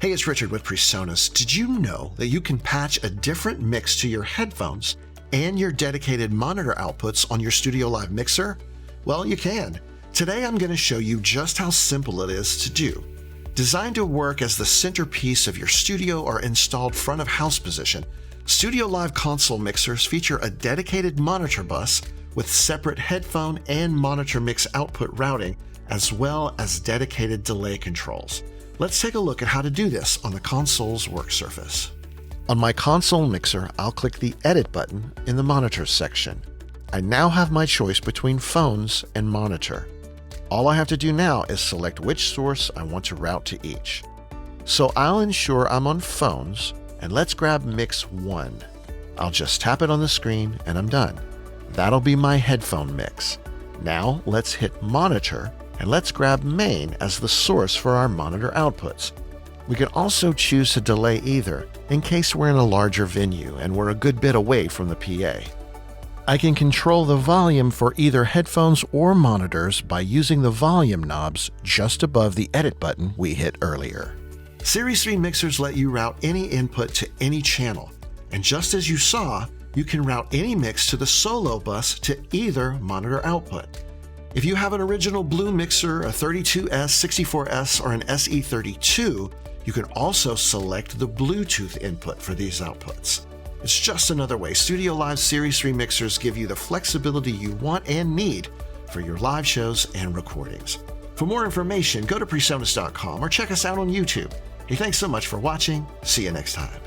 Hey, it's Richard with PreSonus. Did you know that you can patch a different mix to your headphones and your dedicated monitor outputs on your StudioLive mixer? Well, you can. Today I'm going to show you just how simple it is to do. Designed to work as the centerpiece of your studio or installed front of house position, StudioLive console mixers feature a dedicated monitor bus with separate headphone and monitor mix output routing, as well as dedicated delay controls. Let's take a look at how to do this on the console's work surface. On my console mixer, I'll click the Edit button in the Monitors section. I now have my choice between phones and monitor. All I have to do now is select which source I want to route to each. So I'll ensure I'm on phones, and let's grab Mix 1. I'll just tap it on the screen and I'm done. That'll be my headphone mix. Now let's hit Monitor, and let's grab Main as the source for our monitor outputs. We can also choose to delay either, in case we're in a larger venue and we're a good bit away from the PA. I can control the volume for either headphones or monitors by using the volume knobs just above the Edit button we hit earlier. Series 3 mixers let you route any input to any channel, and just as you saw, you can route any mix to the solo bus to either monitor output. If you have an original Blue mixer, a 32S, 64S, or an SE32, you can also select the Bluetooth input for these outputs. It's just another way StudioLive Series 3 mixers give you the flexibility you want and need for your live shows and recordings. For more information, go to PreSonus.com or check us out on YouTube. Hey, thanks so much for watching. See you next time.